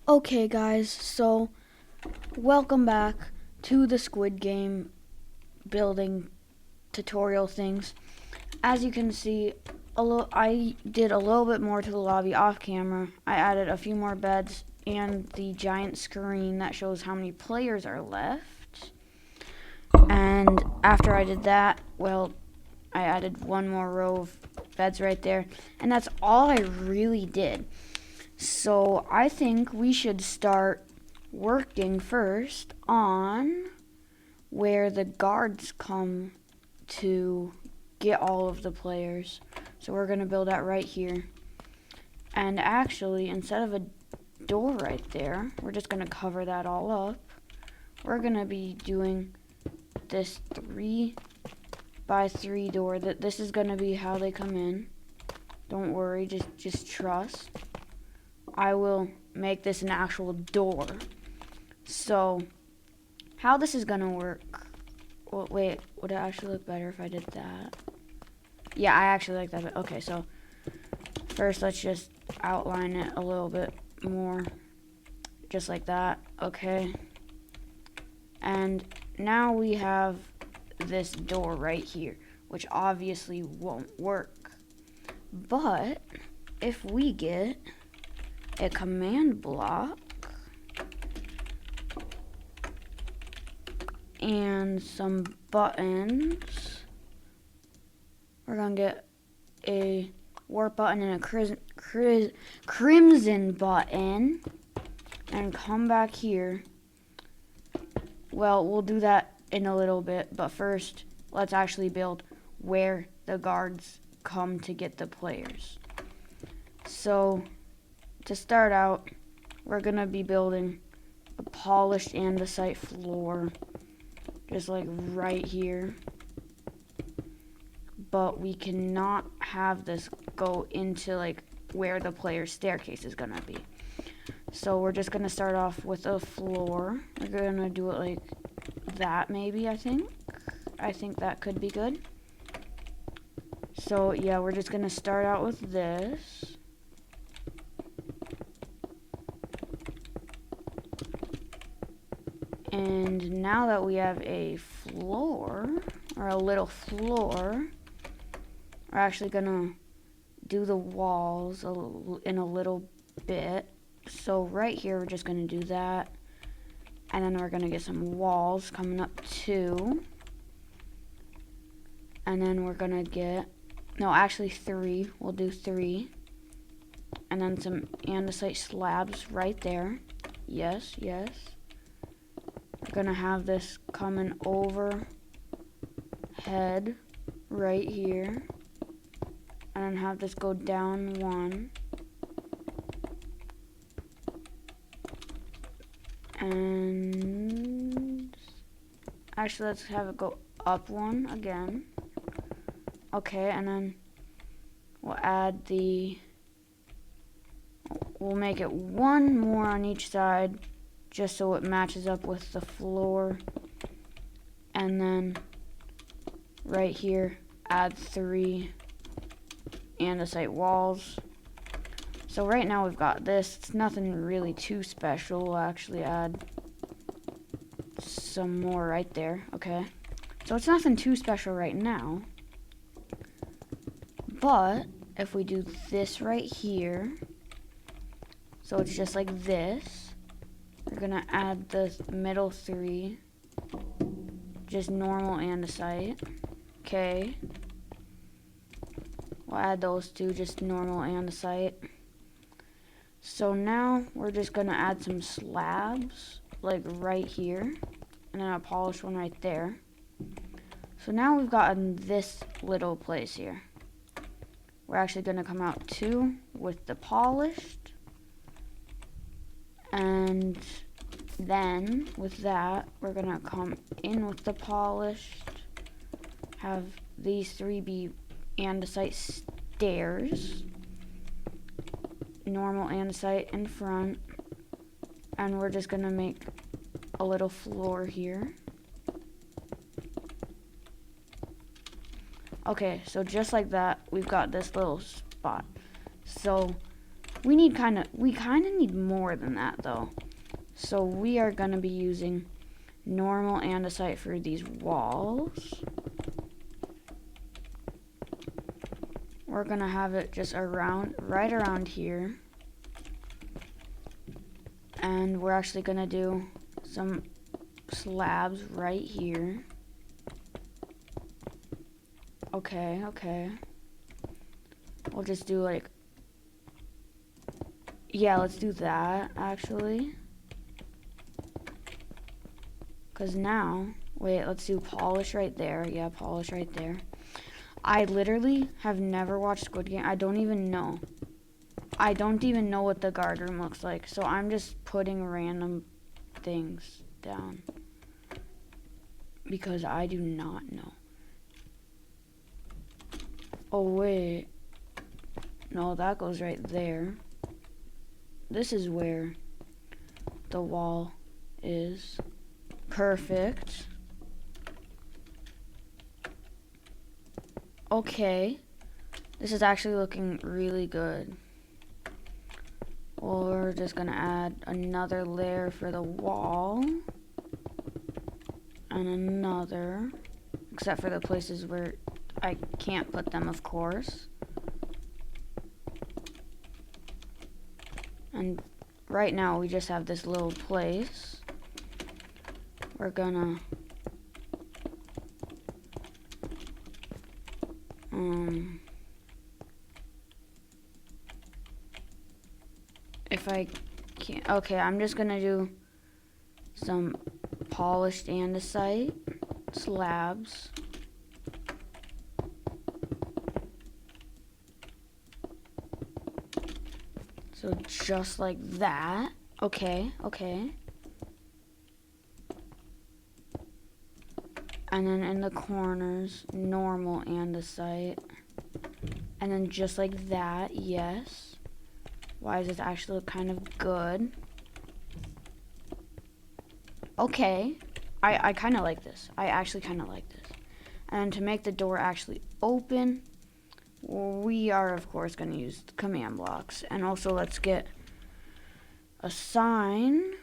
Okay, guys, so welcome back to the Squid Game building tutorial things. As you can see, I did a little bit more to the lobby off camera. I added a few more beds and the giant screen that shows how many players are left. And after I did that, well, I added one more row of beds right there. And that's all I really did. So I think we should start working first on where the guards come to get all of the players. So we're going to build that right here. And actually, instead of a door right there, we're just going to cover that all up. We're going to be doing this 3x3 door. This is going to be how they come in. Don't worry, just trust. I will make this an actual door. So, how this is gonna work? Well, wait, would it actually look better if I did that? Yeah, I actually like that. Okay, so first let's just outline it a little bit more, just like that. Okay, and now we have this door right here, which obviously won't work. But if we get a command block and some buttons, we're gonna get a warp button and a crimson button, and come back here. Well, we'll do that in a little bit, but first let's actually build where the guards come to get the players. So to start out, we're gonna be building a polished andesite floor, just like right here. But we cannot have this go into like where the player's staircase is gonna be. So we're just gonna start off with a floor. We're gonna do it like that, maybe. I think that could be good. So yeah, we're just gonna start out with this. And now that we have a floor, or a little floor, we're actually gonna do the walls in a little bit. So right here, we're just gonna do that. And then we're gonna get some walls coming up too. And then we're gonna get, no, actually 3. We'll do 3. And then some andesite slabs right there. Yes, yes. We're gonna have this coming overhead right here, and then have this go down 1, and actually let's have it go up 1 again. Okay, and then we'll make it 1 more on each side, just so it matches up with the floor. And then right here, add 3 andesite walls. So right now we've got this. It's nothing really too special. We'll actually add some more right there. Okay, so it's nothing too special right now. But if we do this right here, so it's just like this. We're gonna add the middle 3, just normal andesite. Okay. We'll add those 2, just normal andesite. So now we're just gonna add some slabs, like right here, and then a polished one right there. So now we've gotten this little place here. We're actually gonna come out 2 with the polished. And then with that, we're gonna come in with the polished, have these 3 be andesite stairs, normal andesite in front, and we're just gonna make a little floor here. Okay, so just like that, we've got this little spot. So We kind of need more than that though. So we are going to be using normal andesite for these walls. We're going to have it just right around here. And we're actually going to do some slabs right here. Okay. We'll just do like, yeah, let's do that actually. Because now, wait, let's do polish right there. Yeah, polish right there. I literally have never watched Squid Game. I don't even know. I don't even know what the guard room looks like. So I'm just putting random things down. Because I do not know. Oh, wait. No, that goes right there. This is where the wall is. Perfect. Okay. This is actually looking really good. We're just gonna add another layer for the wall. And another. Except for the places where I can't put them, of course. And right now we just have this little place. We're gonna if I can't, okay, I'm just gonna do some polished andesite slabs. So just like that. Okay. And then in the corners, normal andesite. And then just like that, yes. Why does this actually look kind of good? Okay. I kind of like this. I actually kind of like this. And to make the door actually open, we are, of course, going to use the command blocks. And also, let's get a sign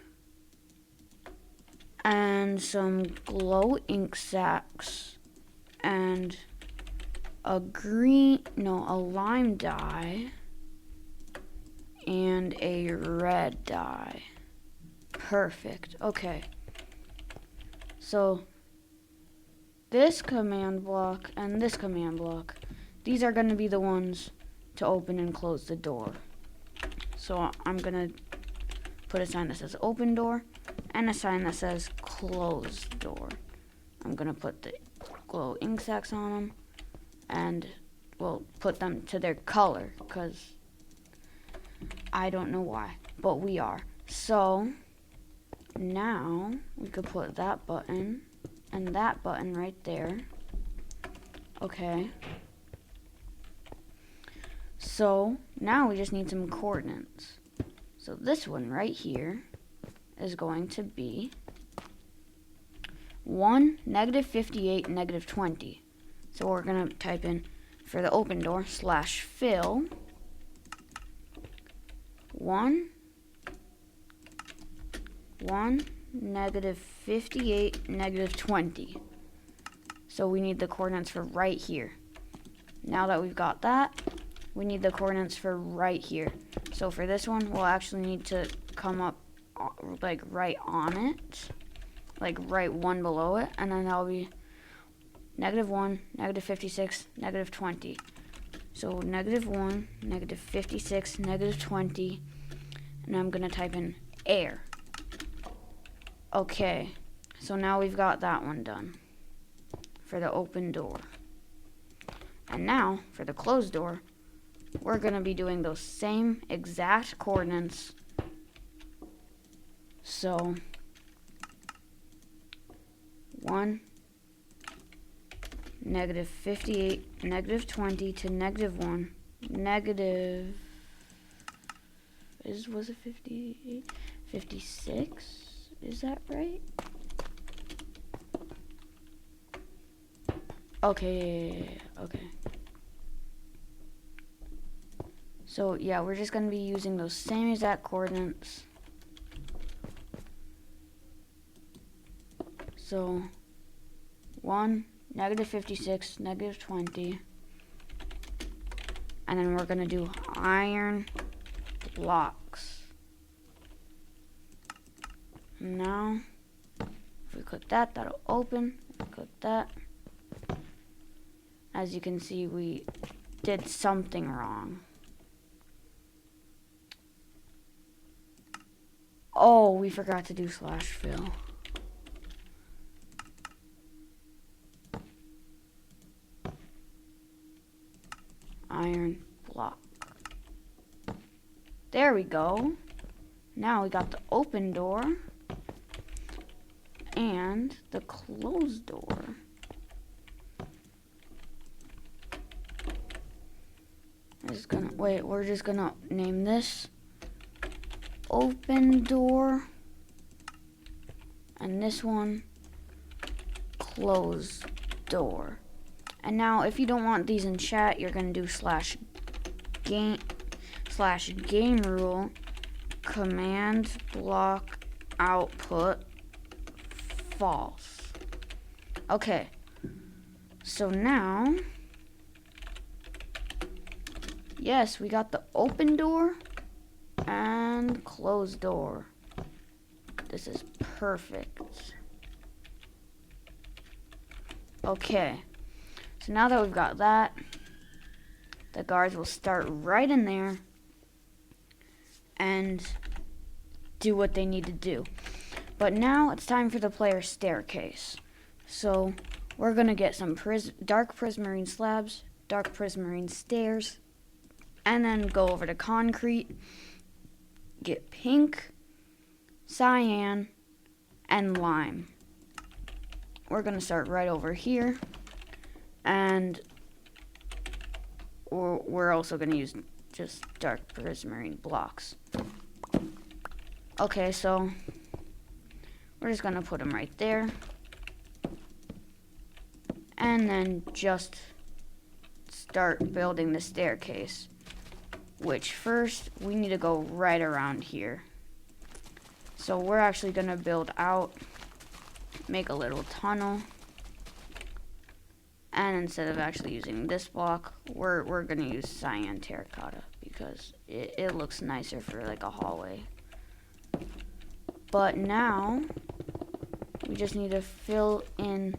and some glow ink sacks and a lime dye and a red dye. Perfect. Okay. So this command block and this command block, these are going to be the ones to open and close the door. So I'm going to put a sign that says open door and a sign that says closed door. I'm going to put the glow ink sacks on them and we'll put them to their color because I don't know why, but we are. So now we could put that button and that button right there. Okay. So now we just need some coordinates. So this one right here is going to be 1, -58, -20. So we're going to type in for the open door /fill 1, -58, -20. So we need the coordinates for right here. Now that we've got that, we need the coordinates for right here. So for this one, we'll actually need to come up like right on it, like right one below it, and then that'll be -1, -56, -20. So -1, -56, -20, and I'm gonna type in air. Okay, so now we've got that one done for the open door. And now for the closed door, we're gonna be doing those same exact coordinates. So 1, -58, -20 to -1, was it 58? 56? Is that right? Okay. So yeah, we're just gonna be using those same exact coordinates. So 1, -56, -20. And then we're gonna do iron blocks. Now, if we click that, that'll open. Click that. As you can see, we did something wrong. Oh, we forgot to do /fill. Iron block. There we go. Now we got the open door and the closed door. We're just gonna name this open door and this one closed door. And now if you don't want these in chat, you're gonna do /game rule command block output false. Okay, so now, yes, we got the open door and closed door. This is perfect. Okay, so now that we've got that, the guards will start right in there and do what they need to do. But now it's time for the player staircase. So we're gonna get some dark prismarine slabs, dark prismarine stairs, and then go over to concrete, get pink, cyan, and lime. We're gonna start right over here, and we're also gonna use just dark prismarine blocks. Okay, so we're just gonna put them right there, and then just start building the staircase, which first we need to go right around here. So we're actually gonna build out, make a little tunnel, and instead of actually using this block, we're gonna use cyan terracotta because it looks nicer for like a hallway. But now we just need to fill in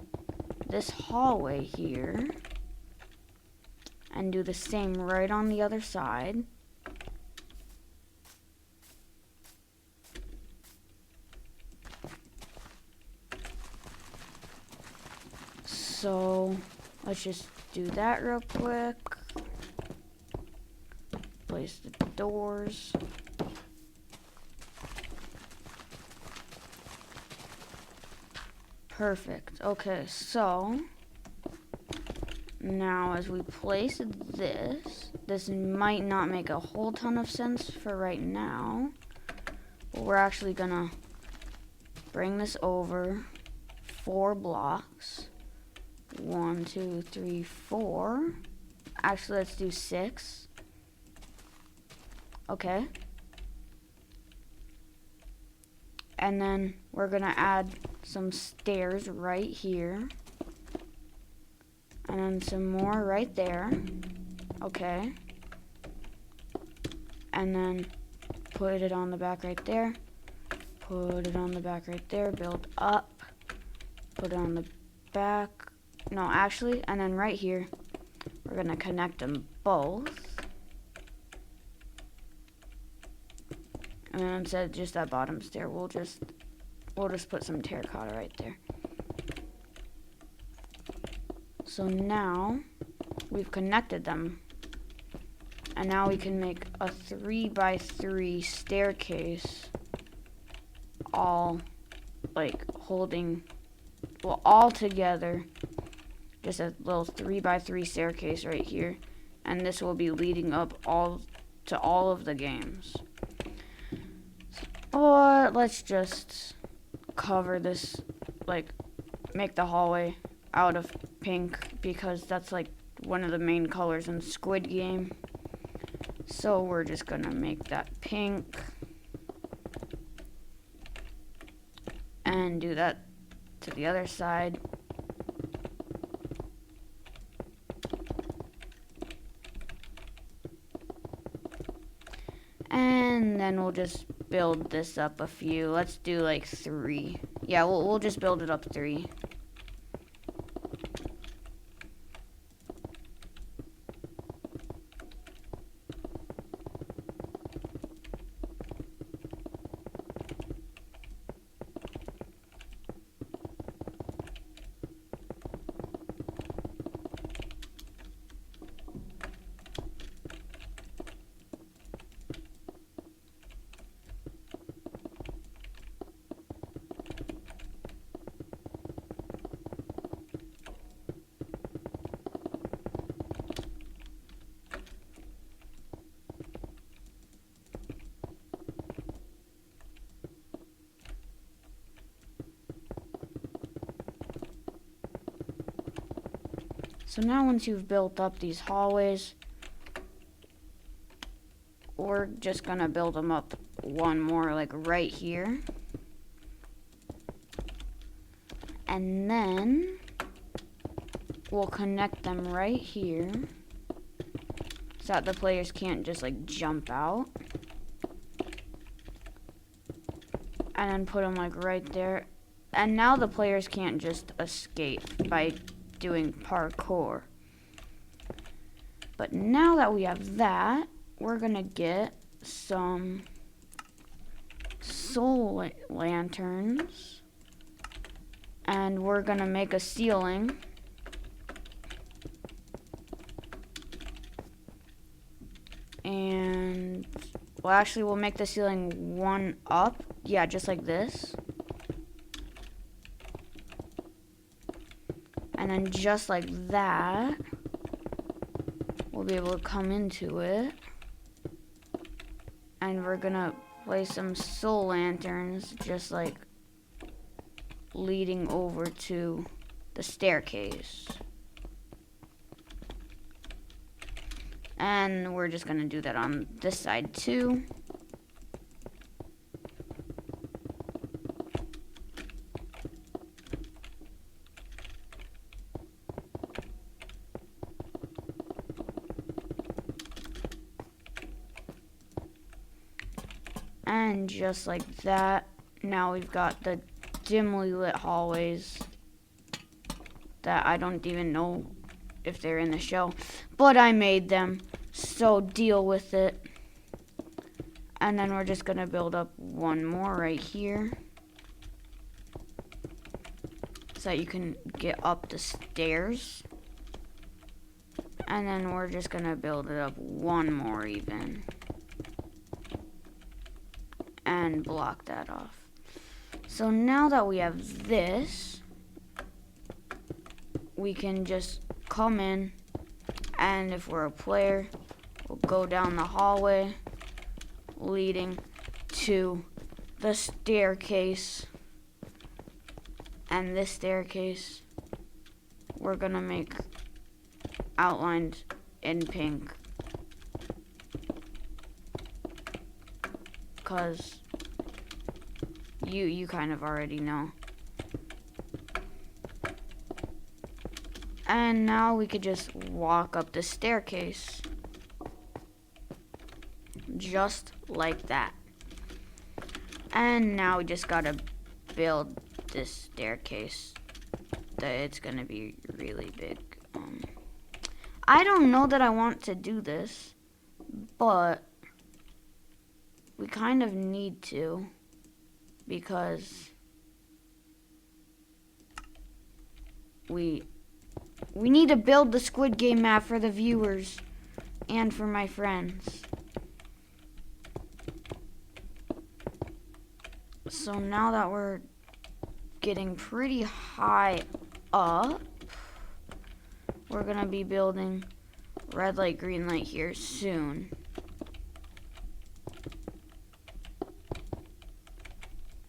this hallway here and do the same right on the other side. So let's just do that real quick. Place the doors. Perfect. Okay, so now as we place this might not make a whole ton of sense for right now, but we're actually gonna bring this over 4 blocks. 1, 2, 3, 4. Actually, let's do 6. Okay. And then we're gonna add some stairs right here. And then some more right there. Okay. And then put it on the back right there. Put it on the back right there. Build up. Put it on the back. No, actually, and then right here, we're gonna connect them both. And then instead of just that bottom stair, we'll just put some terracotta right there. So now we've connected them, and now we can make a 3x3 staircase, all like holding, well, all together. Just a little 3x3 staircase right here, and this will be leading up to all of the games. Or let's just cover this, like make the hallway out of pink because that's like one of the main colors in Squid Game. So we're just gonna make that pink. And do that to the other side. And then we'll just build this up a few. Let's do like 3. Yeah, we'll just build it up 3. So now once you've built up these hallways, we're just gonna build them up one more like right here. And then we'll connect them right here so that the players can't just like jump out. And then put them like right there. And now the players can't just escape by doing parkour. But now that we have that, we're gonna get some soul lanterns, and we're gonna make a ceiling. And well, actually we'll make the ceiling 1 up. Yeah, just like this. And then just like that, we'll be able to come into it. And we're gonna place some soul lanterns just like leading over to the staircase. And we're just gonna do that on this side too. And just like that, now we've got the dimly lit hallways that I don't even know if they're in the show, but I made them, so deal with it. And then we're just gonna build up one more right here so that you can get up the stairs. And then we're just gonna build it up one more even. And block that off. So now that we have this, we can just come in, and if we're a player, we'll go down the hallway leading to the staircase. And this staircase we're gonna make outlined in pink, because you kind of already know. And now we could just walk up the staircase just like that. And now we just gotta build this staircase that it's gonna be really big. I don't know that I want to do this, but we kind of need to, because we need to build the Squid Game map for the viewers and for my friends. So now that we're getting pretty high up, we're gonna be building red light, green light here soon.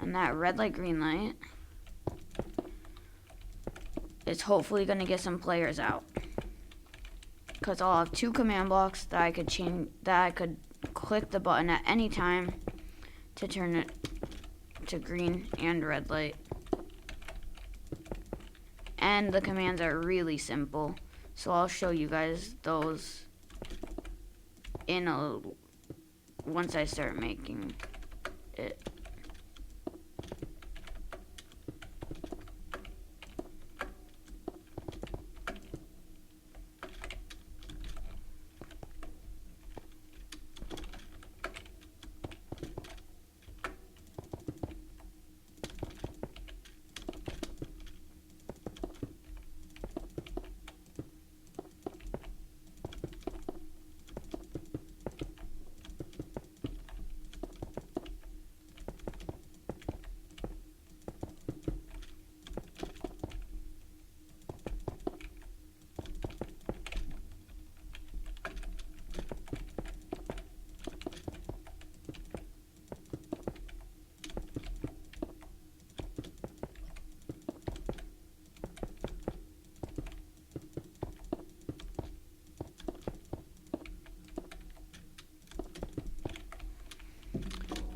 And that red light, green light is hopefully gonna get some players out, because I'll have 2 command blocks that I could change, that I could click the button at any time to turn it to green and red light. And the commands are really simple, so I'll show you guys those once I start making it.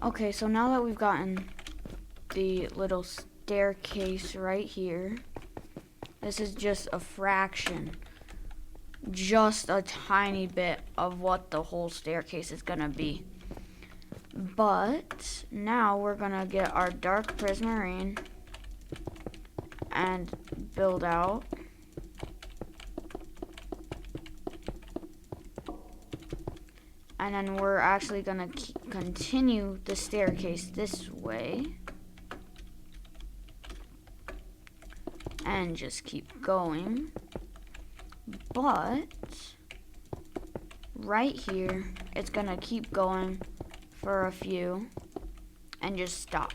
Okay, so now that we've gotten the little staircase right here, this is just a fraction, just a tiny bit of what the whole staircase is gonna be. But now we're gonna get our dark prismarine and build out. And then we're actually gonna continue the staircase this way. And just keep going. But right here, it's gonna keep going for a few and just stop.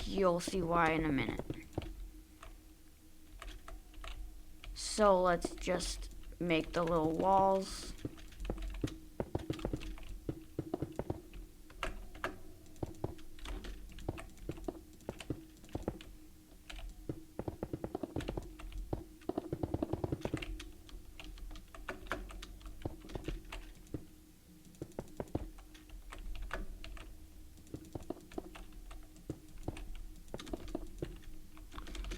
You'll see why in a minute. So let's just make the little walls.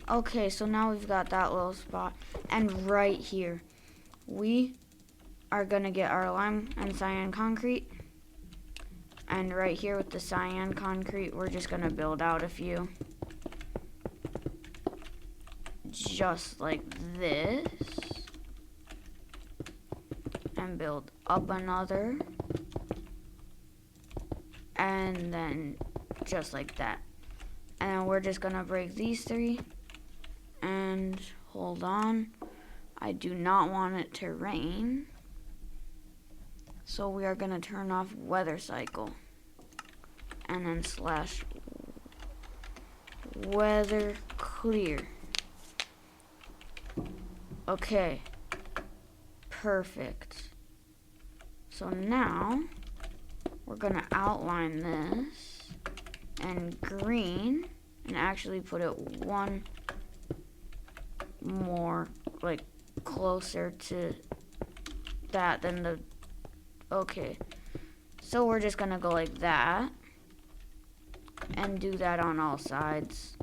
Okay, so now we've got that little spot, and right here, we are gonna get our lime and cyan concrete, and right here with the cyan concrete, we're just gonna build out a few, just like this, and build up another, and then just like that, and then we're just gonna break these 3. And hold on, I do not want it to rain, so we are going to turn off weather cycle and then slash weather clear. Okay, perfect. So now we're going to outline this and green and actually put it one more like closer to that than the okay, so we're just gonna go like that and do that on all sides.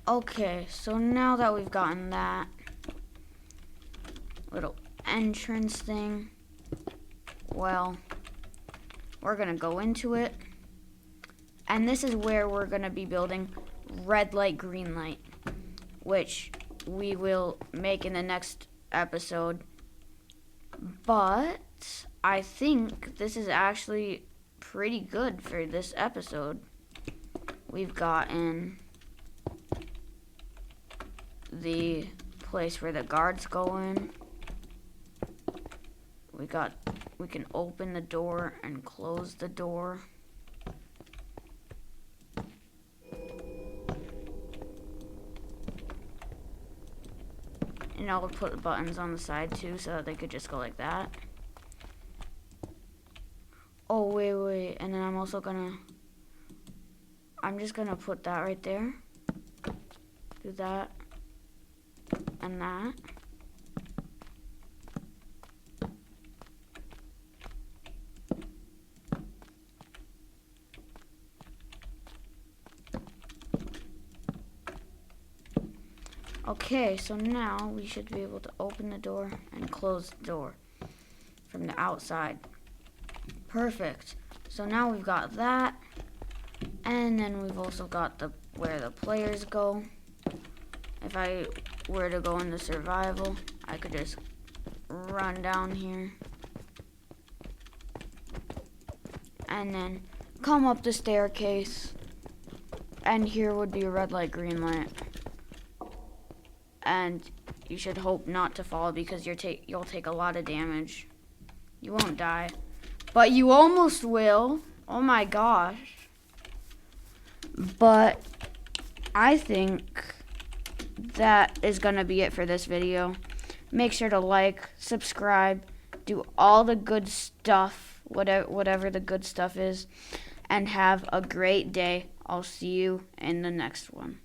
Okay, so now that we've gotten that little entrance thing, well, we're gonna go into it, and this is where we're gonna be building red light, green light. which we will make in the next episode. But I think this is actually pretty good for this episode. We've gotten the place where the guards go in. We can open the door and close the door. And I'll put buttons on the side too so that they could just go like that. Oh, wait. And then I'm just gonna put that right there. Do that. And that. Okay, so now we should be able to open the door and close the door from the outside. Perfect. So now we've got that, and then we've also got where the players go. If I were to go into survival, I could just run down here and then come up the staircase, and here would be a red light, green light. And you should hope not to fall because you'll take a lot of damage. You won't die, but you almost will. Oh my gosh. But I think that is gonna be it for this video. Make sure to like, subscribe, do all the good stuff, whatever the good stuff is, and have a great day. I'll see you in the next one.